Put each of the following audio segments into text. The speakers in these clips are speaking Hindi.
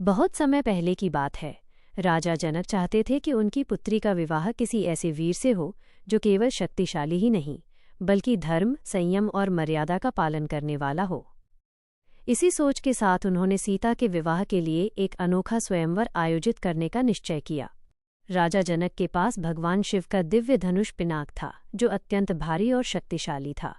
बहुत समय पहले की बात है। राजा जनक चाहते थे कि उनकी पुत्री का विवाह किसी ऐसे वीर से हो जो केवल शक्तिशाली ही नहीं बल्कि धर्म, संयम और मर्यादा का पालन करने वाला हो। इसी सोच के साथ उन्होंने सीता के विवाह के लिए एक अनोखा स्वयंवर आयोजित करने का निश्चय किया। राजा जनक के पास भगवान शिव का दिव्य धनुष पिनाक था, जो अत्यंत भारी और शक्तिशाली था।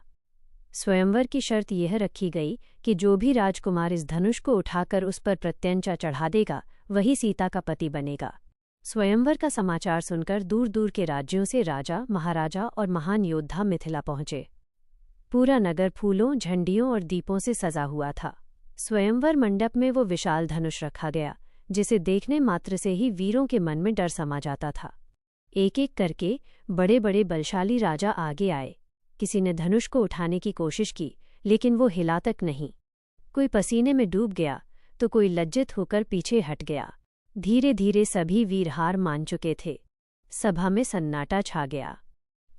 स्वयंवर की शर्त यह रखी गई कि जो भी राजकुमार इस धनुष को उठाकर उस पर प्रत्यंचा चढ़ा देगा, वही सीता का पति बनेगा। स्वयंवर का समाचार सुनकर दूर दूर के राज्यों से राजा, महाराजा और महान योद्धा मिथिला पहुंचे। पूरा नगर फूलों, झंडियों और दीपों से सजा हुआ था। स्वयंवर मंडप में वो विशाल धनुष रखा गया, जिसे देखने मात्र से ही वीरों के मन में डर समा जाता था। एक एक करके बड़े बड़े बलशाली राजा आगे आए। किसी ने धनुष को उठाने की कोशिश की, लेकिन वो हिला तक नहीं। कोई पसीने में डूब गया तो कोई लज्जित होकर पीछे हट गया। धीरे धीरे सभी वीर हार मान चुके थे। सभा में सन्नाटा छा गया।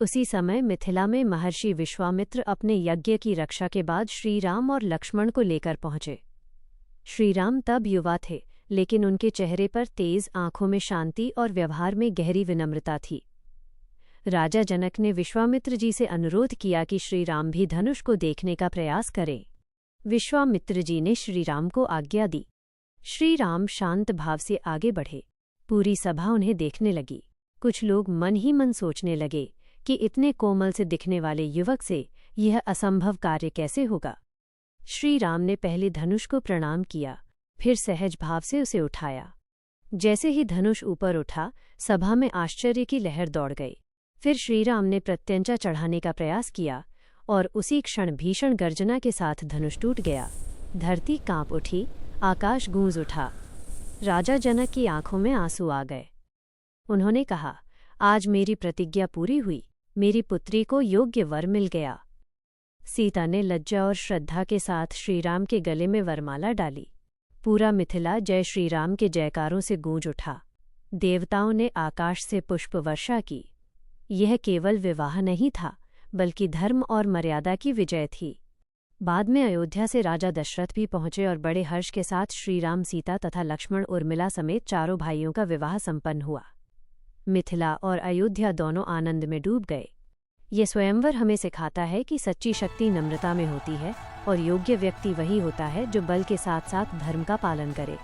उसी समय मिथिला में महर्षि विश्वामित्र अपने यज्ञ की रक्षा के बाद श्रीराम और लक्ष्मण को लेकर पहुंचे। श्रीराम तब युवा थे, लेकिन उनके चेहरे पर तेज, आंखों में शांति और व्यवहार में गहरी विनम्रता थी। राजा जनक ने विश्वामित्र जी से अनुरोध किया कि श्रीराम भी धनुष को देखने का प्रयास करें। विश्वामित्र जी ने श्रीराम को आज्ञा दी। श्रीराम शांत भाव से आगे बढ़े। पूरी सभा उन्हें देखने लगी। कुछ लोग मन ही मन सोचने लगे कि इतने कोमल से दिखने वाले युवक से यह असंभव कार्य कैसे होगा। श्रीराम ने पहले धनुष को प्रणाम किया, फिर सहज भाव से उसे उठाया। जैसे ही धनुष ऊपर उठा, सभा में आश्चर्य की लहर दौड़ गई। फिर श्रीराम ने प्रत्यंचा चढ़ाने का प्रयास किया और उसी क्षण भीषण गर्जना के साथ धनुष टूट गया। धरती कांप उठी, आकाश गूंज उठा। राजा जनक की आंखों में आंसू आ गए। उन्होंने कहा, आज मेरी प्रतिज्ञा पूरी हुई। मेरी पुत्री को योग्य वर मिल गया। सीता ने लज्जा और श्रद्धा के साथ श्रीराम के गले में वरमाला डाली। पूरा मिथिला जय श्रीराम के जयकारों से गूंज उठा। देवताओं ने आकाश से पुष्प वर्षा की। यह केवल विवाह नहीं था, बल्कि धर्म और मर्यादा की विजय थी। बाद में अयोध्या से राजा दशरथ भी पहुंचे और बड़े हर्ष के साथ श्रीराम, सीता तथा लक्ष्मण, उर्मिला समेत चारों भाइयों का विवाह संपन्न हुआ। मिथिला और अयोध्या दोनों आनंद में डूब गए। ये स्वयंवर हमें सिखाता है कि सच्ची शक्ति नम्रता में होती है और योग्य व्यक्ति वही होता है जो बल के साथ साथ धर्म का पालन करे।